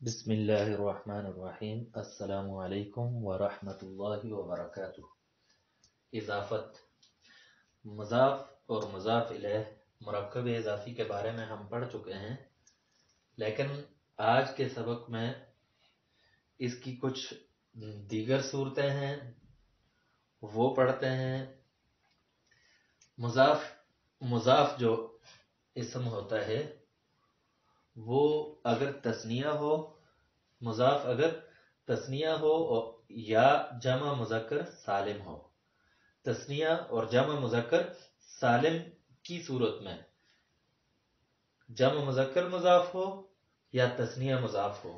بسم اللہ الرحمن الرحیم۔ السلام علیکم ورحمۃ اللہ وبرکاتہ۔ اضافت، مضاف اور مضاف الیہ مرکب اضافی کے بارے میں ہم پڑھ چکے ہیں، لیکن آج کے سبق میں اس کی کچھ دیگر صورتیں ہیں وہ پڑھتے ہیں۔ مضاف جو اسم ہوتا ہے وہ اگر تثنیہ ہو، مضاف اگر تثنیہ ہو یا جمع مذکر سالم ہو، تثنیہ اور جمع مذکر سالم کی صورت میں جمع مذکر مضاف ہو یا تثنیہ مضاف ہو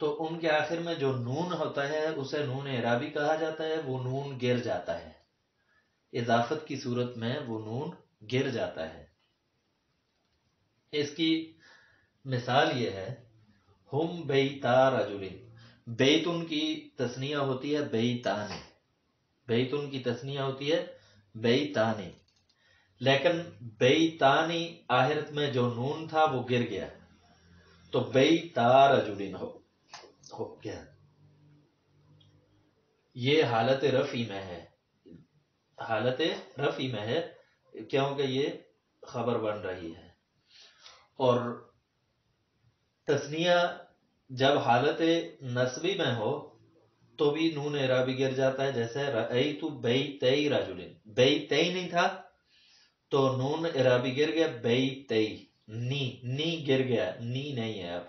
تو ان کے آخر میں جو نون ہوتا ہے اسے نون اعرابی کہا جاتا ہے، وہ نون گر جاتا ہے۔ اضافت کی صورت میں وہ نون گر جاتا ہے۔ اس کی مثال یہ ہے، ہم بیتا رجلن، بیتن کی تثنیہ ہوتی ہے بیتانی، بیتن کی تثنیہ ہوتی ہے بیتانی، لیکن بیتانی آخرت میں جو نون تھا وہ گر گیا تو بیتا رجلن ہو گیا۔ یہ حالت رفعی میں ہے، حالت رفعی میں ہے کیونکہ یہ خبر بن رہی ہے۔ اور تثنیہ جب حالت نصبی میں ہو تو بھی نون اعرابی گر جاتا ہے، جیسے رأیت بیتی رجلن، بیتی نہیں تھا تو نون اعرابی گر گیا بیتی، نی گر گیا، نی نہیں ہے اب،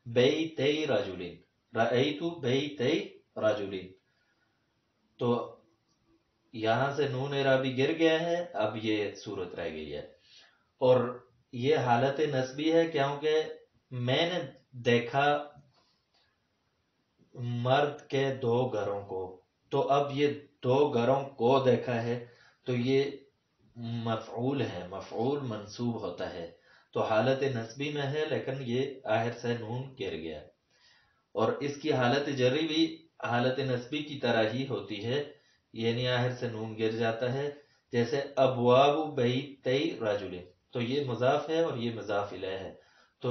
بیتی رجلن، رأیت بیتی رجلن، تو یہاں سے نون اعرابی گر گیا ہے، اب یہ صورت رہ گئی ہے۔ اور یہ حالت نسبی ہے کیونکہ میں نے دیکھا مرد کے دو گھروں کو، تو اب یہ دو گھروں کو دیکھا ہے تو یہ مفعول ہے، مفعول منصوب ہوتا ہے، تو حالت نسبی میں ہے لیکن یہ آخر سے نون گر گیا۔ اور اس کی حالت جری بھی حالت نسبی کی طرح ہی ہوتی ہے، یعنی آخر سے نون گر جاتا ہے، جیسے ابواب بیتی رجل، تو یہ مضاف ہے اور یہ مضاف الیہ ہے، تو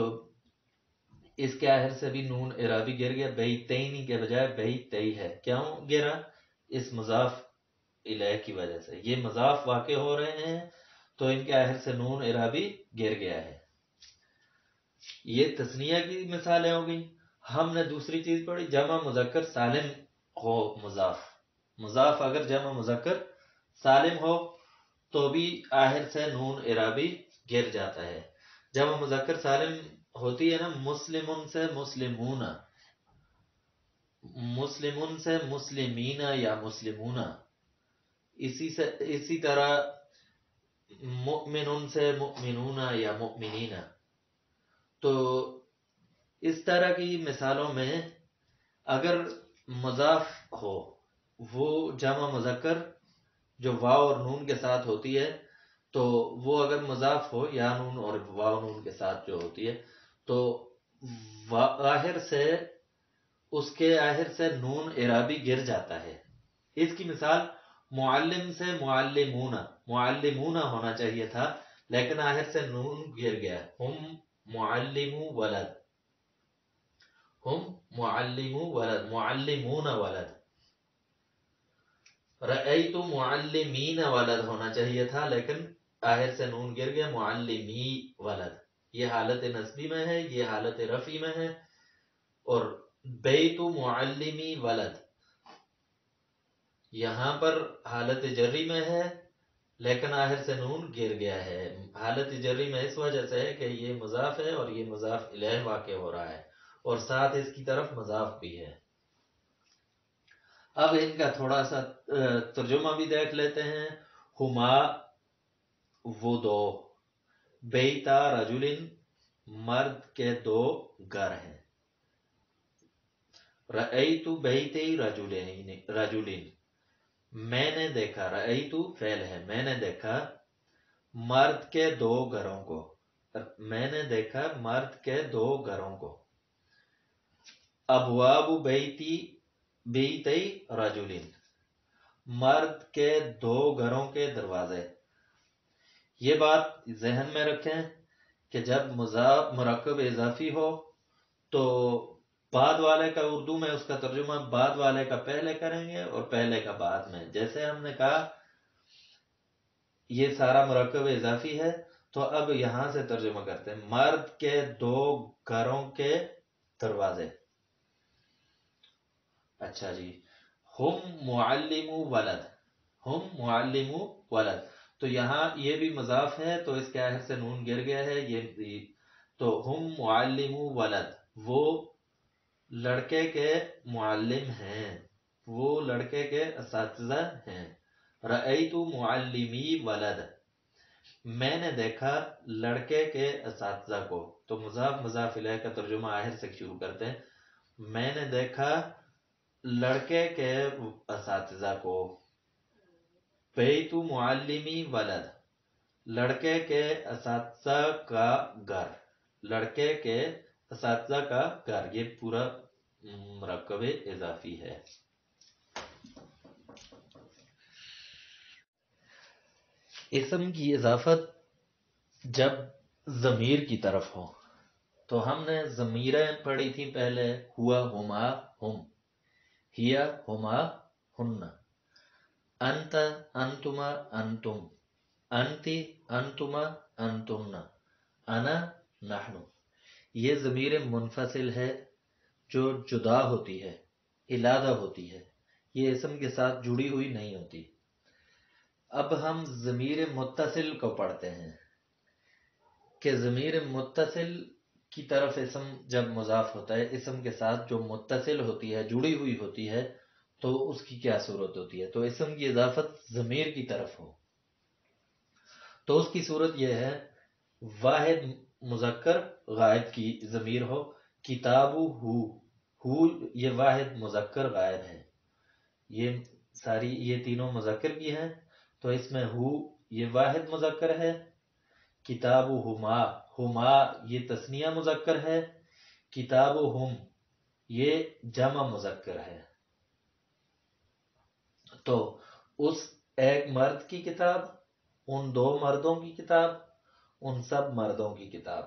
اس کے آخر سے بھی نون اعرابی گر گیا، بیتینی کے بجائے بیتی ہے۔ کیوں گرا؟ اس مضاف الیہ کی وجہ سے، یہ مضاف واقع ہو رہے ہیں تو ان کے آخر سے نون اعرابی گر گیا ہے۔ یہ تثنیہ کی مثالیں ہو گئی۔ ہم نے دوسری چیز پڑھی، جمع مذکر سالم ہو مضاف، مضاف اگر جمع مذکر سالم ہو تو بھی آخر سے نون اعرابی گر جاتا ہے۔ جمع مذکر سالم ہوتی ہے نا، مسلمن سے مسلمون، مسلمن سے مسلمین یا مسلمون، اسی طرح مؤمن سے مؤمنون یا مؤمنین۔ تو اس طرح کی مثالوں میں اگر مضاف ہو، وہ جمع مذکر جو واو اور نون کے ساتھ ہوتی ہے، تو وہ اگر مضاف ہو یا نون اور واو نون کے ساتھ جو ہوتی ہے تو آخر سے اس کے آخر سے نون اعرابی گر جاتا ہے۔ اس کی مثال معلم سے معلمون، معلمون ہونا چاہیے تھا لیکن آخر سے نون گر گیا، ہم معلمو ولد، ہم معلمو ولد، معلمون ولد۔ رأیت معلمین ولد ہونا چاہیے تھا لیکن آخر سے نون گر گیا، معلمی ولد۔ یہ حالت نسبی میں ہے، یہ حالت رفعی میں ہے۔ اور بیت معلمی ولد یہاں پر حالت جری میں ہے لیکن آخر سے نون گر گیا ہے۔ حالت جری میں اس وجہ سے ہے کہ یہ مضاف ہے اور یہ مضاف الیہ واقع ہو رہا ہے اور ساتھ اس کی طرف مضاف بھی ہے۔ اب ان کا تھوڑا سا ترجمہ بھی دیکھ لیتے ہیں۔ ہما وہ دو، بیتا رجلن مرد کے دو گھر ہیں، رأیت بیتی رجلن میں نے دیکھا، رأیت فعل ہے، میں نے دیکھا مرد کے دو گھروں کو، میں نے دیکھا مرد کے دو گھروں کو۔ ابواب بیتی رجلن مرد کے دو گھروں کے دروازے۔ یہ بات ذہن میں رکھیں کہ جب مرکب اضافی ہو تو بعد والے کا اردو میں اس کا ترجمہ بعد والے کا پہلے کریں گے اور پہلے کا بعد میں. جیسے ہم نے کہا یہ سارا مرکب اضافی ہے، تو اب یہاں سے ترجمہ کرتے ہیں. مرد کے 2 گھروں کے دروازے. اچھا جی، ہم معلم ولد، ہم معلم ولد. تو یہاں یہ بھی مضاف ہے تو اس کے آخر سے نون گر گیا ہے. یہ تو ہم معلم ولد، وہ لڑکے کے معلم ہیں، وہ لڑکے کے اساتذہ ہیں. رأیت معلمی ولد، میں نے دیکھا لڑکے کے اساتذہ کو. تو مضاف مضاف الیہ کا ترجمہ آخر سے شروع کرتے ہیں. میں نے دیکھا لڑکے کے اساتذہ کو. بیت معلمی ولد، لڑکے کے اساتذہ کا گھر، لڑکے کے اساتذہ کا گھر. یہ پورا مرکب اضافی ہے. اسم کی اضافت جب ضمیر کی طرف ہو، تو ہم نے ضمیریں پڑھی تھی پہلے، ہوا ہما ہم، ہیا ہما ہن، انت انتما انتم، انتی انتما انتن، انا نحن. یہ ضمیر منفصل ہے جو جدا ہوتی ہے، علادہ ہوتی ہے، یہ اسم کے ساتھ جڑی ہوئی نہیں ہوتی. اب ہم ضمیر متصل کو پڑھتے ہیں کہ ضمیر متصل کی طرف اسم جب مضاف ہوتا ہے، اسم کے ساتھ جو متصل ہوتی ہے، جڑی ہوئی ہوتی ہے، تو اس کی کیا صورت ہوتی ہے. تو اسم کی اضافت ضمیر کی طرف ہو تو اس کی صورت یہ ہے، واحد مذکر غائب کی ضمیر ہو. کتاب ہو یہ واحد مذکر غائب ہے، یہ ساری یہ تینوں مذکر کی ہیں، تو اس میں ہو یہ واحد مذکر ہے. کتاب ہما، ہما یہ تثنیہ مذکر ہے. کتاب ہم یہ جمع مذکر ہے. تو اس ایک مرد کی کتاب، ان 2 مردوں کی کتاب، ان سب مردوں کی کتاب.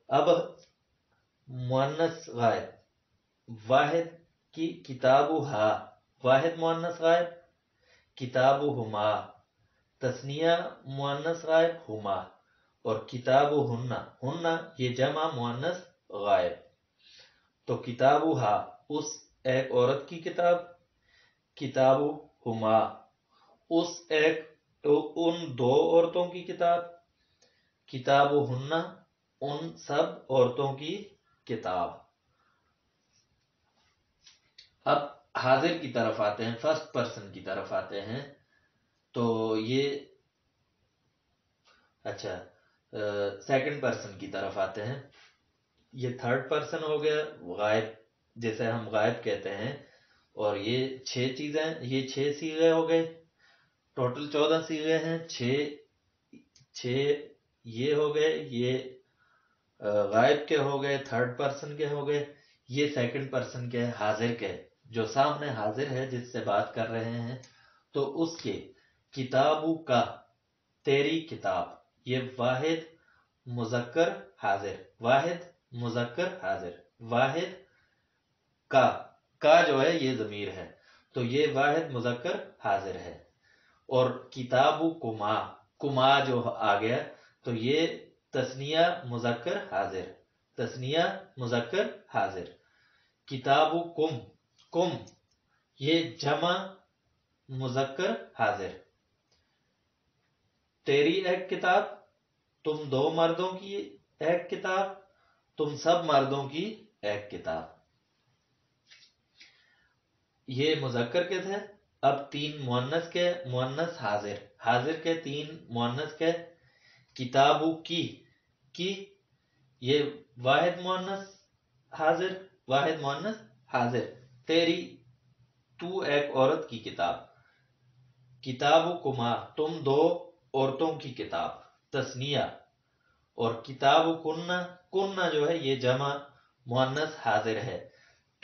اب مؤنث غائب، واحد کی کتاب ہا واحد مؤنث غائب، کتاب ہما تثنیہ مؤنث غائب ہما، اور کتاب ہن یہ جمع مؤنث غائب. تو کتاب ہا اس ایک عورت کی کتاب، کتاب ہما اس ان 2 عورتوں کی کتاب، کتاب ہن ان سب عورتوں کی کتاب. اب حاضر کی طرف آتے ہیں، فرسٹ پرسن کی طرف آتے ہیں. تو یہ اچھا سیکنڈ پرسن کی طرف آتے ہیں. یہ تھرڈ پرسن ہو گیا غائب، جیسے ہم غائب کہتے ہیں. اور یہ 6 چیزیں، یہ 6 صیغے ہو گئے، ٹوٹل 14 صیغے ہیں. 6 یہ ہو گئے، یہ غائب کے ہو گئے، تھرڈ پرسن کے ہو گئے. یہ سیکنڈ پرسن کے حاضر کے، جو سامنے حاضر ہے جس سے بات کر رہے ہیں، تو اس کے کتابو کا تیری کتاب، یہ واحد مذکر حاضر، واحد مذکر حاضر. واحد کا جو ہے یہ ضمیر ہے، تو یہ واحد مذکر حاضر ہے. اور کتابو کما جو آ گیا، تو یہ تثنیہ مذکر حاضر، تثنیہ مذکر حاضر. کتابو کم یہ جمع مذکر حاضر. تیری ایک کتاب، تم 2 مردوں کی ایک کتاب، تم سب مردوں کی ایک کتاب. یہ مذکر کے تھے. اب 3 مؤنث کے، مؤنث حاضر، حاضر کے 3 مؤنث کے. کتابو کی یہ واحد مؤنث حاضر، واحد مؤنث حاضر. تیری تو ایک عورت کی کتاب. کتابو کما تم 2 عورتوں کی کتاب، تثنیہ. اور کتاب کننا جو ہے یہ جمع مؤنث حاضر ہے،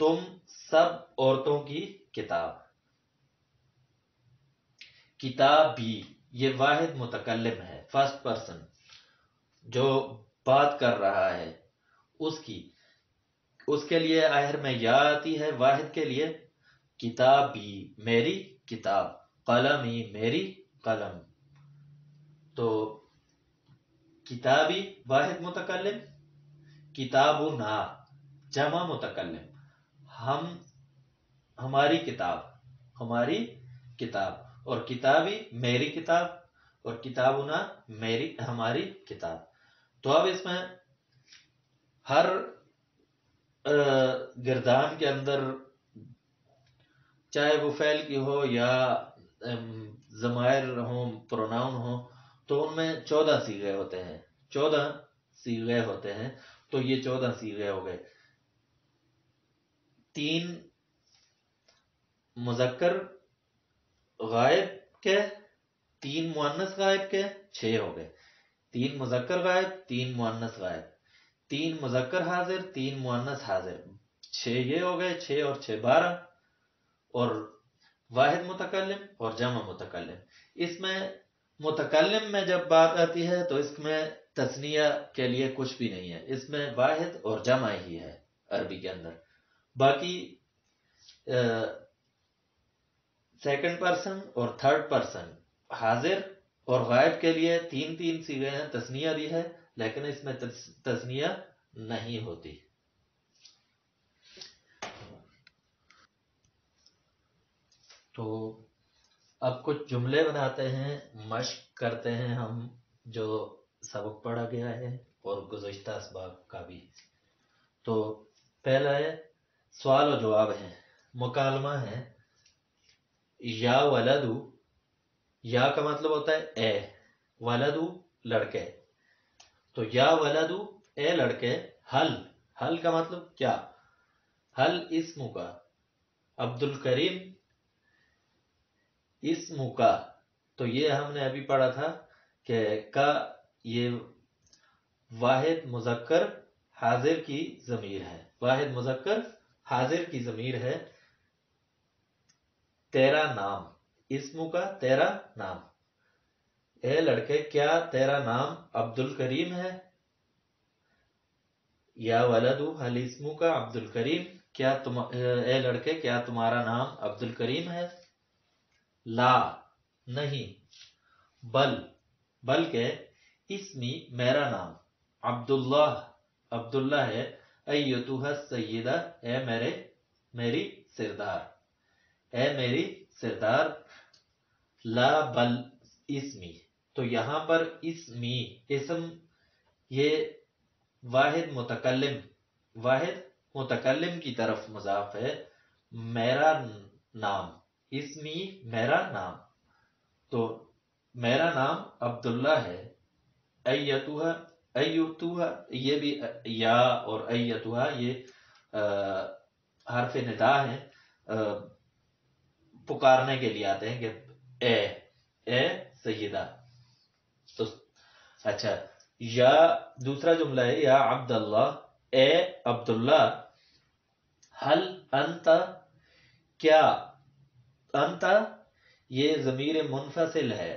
تم سب عورتوں کی کتاب. کتابی یہ واحد متکلم ہے، فرسٹ پرسن جو بات کر رہا ہے، اس کے لیے آخر میں یا آتی ہے واحد کے لیے. کتابی میری کتاب، قلمی میری قلم. تو کتابی واحد متکلم، کتابنا جمع متکلم. ہماری کتاب اور کتابی میری کتاب اور کتابنا ہماری کتاب. تو اب اس میں ہر گردان کے اندر چاہے وہ فعل کی ہو یا ضمائر ہوں، پروناؤن ہوں، تو ان میں 14 صیغے ہوتے ہیں. 14 صیغے ہوتے ہیں. تو یہ 14 صیغے ہو گئے. 3 مذکر غائب کے، 3 مؤنث غائب کے، 6 ہو گئے. 3 مذکر غائب، 3 مؤنث غائب، 3 مذکر حاضر، 3 مؤنث حاضر، 6 یہ ہو گئے. 6 اور 6 12. اور واحد متکلم اور جمع متکلم. اس میں متکلم میں جب بات آتی ہے تو اس میں تثنیہ کے لیے کچھ بھی نہیں ہے. اس میں واحد اور جمع ہی ہے عربی کے اندر. باقی سیکنڈ پرسن اور تھرڈ پرسن، حاضر اور غائب کے لیے 3 صیغے ہیں، تثنیہ بھی ہے، لیکن اس میں تثنیہ نہیں ہوتی. تو اب کچھ جملے بناتے ہیں، مشق کرتے ہیں ہم جو سبق پڑھا گیا ہے اور گزشتہ اسباق کا بھی. تو پہلا ہے سوال و جواب ہے، مکالمہ ہے. یا ولدو، یا کا مطلب ہوتا ہے اے، ولدو لڑکے. تو یا ولدو اے لڑکے، حل کا مطلب کیا، حل اسم کا، عبد الکریم اسم کا. تو یہ ہم نے ابھی پڑھا تھا کہ کا یہ واحد مذکر حاضر کی ضمیر ہے، واحد مذکر حاضر کی ضمیر ہے. تیرا نام، اسم کا تیرا نام. اے لڑکے کیا تیرا نام عبد الکریم ہے. یا ولدو حل اسم کا عبد الکریم، کیا اے لڑکے کیا تمہارا نام عبد الکریم ہے. لا نہیں، بلکہ اسمی میرا نام، عبداللہ ہے. ایتھا السیدہ اے میری سردار، اے میری سردار. لا بل اسمی. تو یہاں پر اسم یہ واحد متکلم کی طرف مضاف ہے. میرا نام، اسمی میرا نام. تو میرا نام عبداللہ ہے. ایتھا یہ بھی یا اور ایتھا یہ حرف ندا ہیں، پکارنے کے لیے آتے ہیں کہ اے سیدہ. تو اچھا، یا دوسرا جملہ ہے یا عبداللہ اے عبداللہ. حل انت کیا، انت یہ ضمیر منفصل ہے.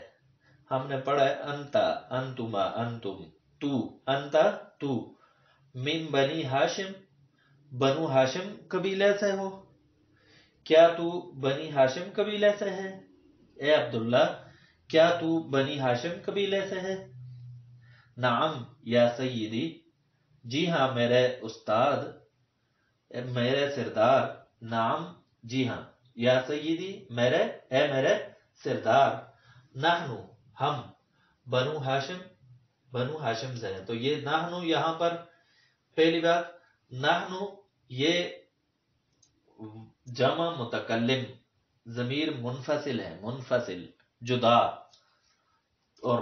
ہم نے پڑھا ہے انت، انتما، انتم، تو، انت تو. من بنی ہاشم، بنو ہاشم قبیلے سے ہو. کیا تو بنی ہاشم قبیلے سے ہے. اے عبداللہ کیا تو بنی ہاشم قبیلے سے ہے. نعم یا سیدی، جی ہاں میرے استاد، میرے سردار. نعم جی ہاں، یا سیدی اے میرے سردار. نحن ہم، بنو ہاشم سے ہیں. تو یہ نحن یہاں پر پہلی بات، نحن یہ جمع متکلم ضمیر منفصل ہے، منفصل جدا، اور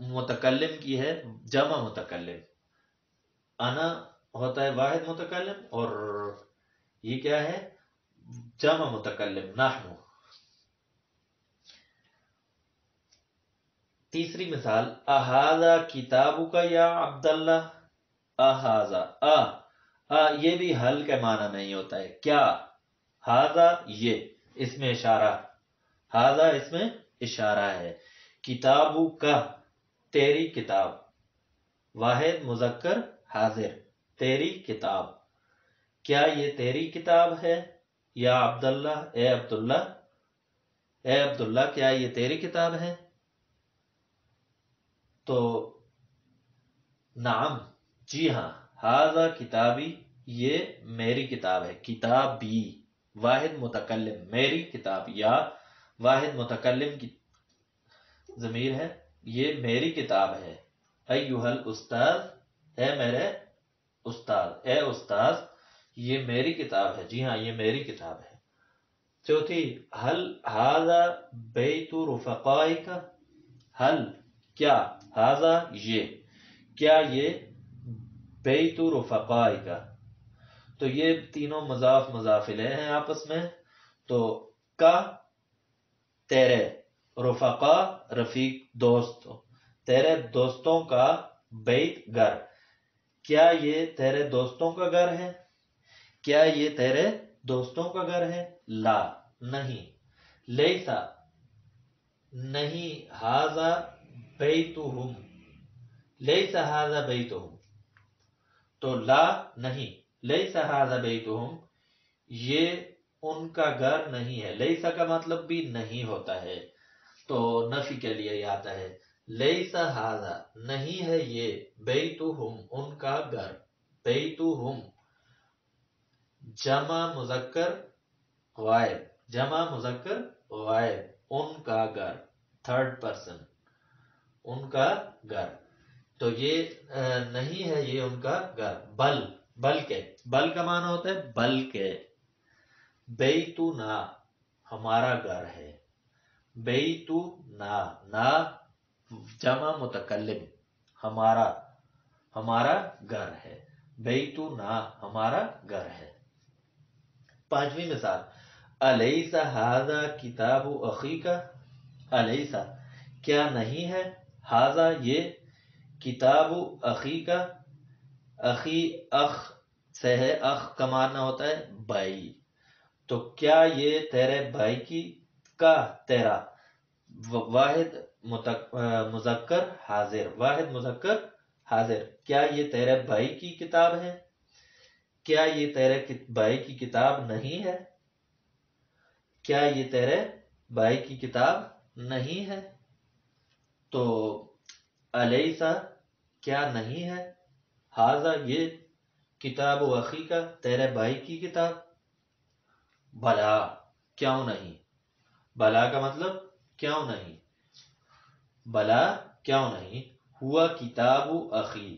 متکلم کی ہے جمع متکلم. انا ہوتا ہے واحد متکلم اور یہ کیا ہے جمع متکلم نحن. تیسری مثال، اہذا کتابک یا عبداللہ. اہذا یہ بھی حل کے معنی میں ہی ہوتا ہے. کیا، ہذا یہ اس میں اشارہ، ہذا اس میں اشارہ ہے. کتابک تیری کتاب، واحد مذکر حاضر. تیری کتاب، کیا یہ تیری کتاب ہے؟ یا عبداللہ، اے عبداللہ، اے عبداللہ کیا یہ تیری کتاب ہے؟ تو نعم، جی ہاں، ھذا کتابی، یہ میری کتاب ہے، کتابی واحد متکلم، میری کتاب، یا واحد متکلم کی ضمیر ہے، یہ میری کتاب ہے، ایھا الاستاذ، اے میرے استاد، اے استاذ یہ میری کتاب ہے، جی ہاں یہ میری کتاب ہے۔ چوتھی، حل ھذا بیت رفقائک، حل کیا، ھذا یہ، کیا یہ بیت رفقائک، تو یہ تینوں مضاف مضاف الیہ ہیں آپس میں، تو کا تیرے، رفقا رفیق دوست، تیرے دوستوں کا، بیت گھر، کیا یہ تیرے دوستوں کا گھر ہے؟ کیا یہ تیرے دوستوں کا گھر ہے؟ لا نہیں، لیسا نہیں، ھذا بیتہم، لیسا ھذا بیتہم، تو لا نہیں، لیسا ھذا بیتہم، یہ ان کا گھر نہیں ہے، لیسا کا مطلب بھی نہیں ہوتا ہے، تو نفی کے لیے یہ آتا ہے، لیسا ھذا نہیں ہے یہ، بیتہم ان کا گھر، بیتہم جمع مذکر غائب، جمع مذکر غائب، ان کا گھر، تھرڈ پرسن، ان کا گھر، تو یہ نہیں ہے یہ ان کا گھر، بلکہ، بل کا معنی ہوتا ہے بلکہ، بیتنا ہمارا گھر ہے، بیتنا، نا جمع متکلم، ہمارا، ہمارا گھر ہے، بیتنا ہمارا گھر ہے۔ پانچویں مثال، الیس ھذا کتاب اخیک، الیس کیا نہیں ہے، ھذا یہ، کتاب اخیک، اخی اخ سے ہے، اخ کا معنی ہوتا ہے بھائی، تو کیا یہ تیرے بھائی کی، کا تیرا، واحد مذکر حاضر، واحد مذکر حاضر، کیا یہ تیرے بھائی کی کتاب ہے؟ کیا یہ تیرے بھائی کی کتاب نہیں ہے؟ کیا یہ تیرے بھائی کی کتاب نہیں ہے؟ تو الیسا کیا نہیں ہے، ھذا یہ، کتاب و اخی کا تیرے بھائی کی کتاب، بھلا کیوں نہیں، بھلا کا مطلب کیوں نہیں، بھلا کیوں نہیں، ہوا کتاب اخی،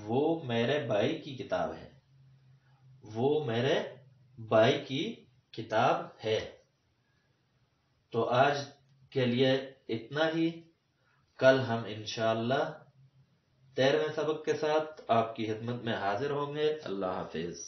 وہ میرے بھائی کی کتاب ہے، وہ میرے بھائی کی کتاب ہے۔ تو آج کے لیے اتنا ہی، کل ہم انشاءاللہ 13ویں سبق کے ساتھ آپ کی خدمت میں حاضر ہوں گے۔ اللہ حافظ۔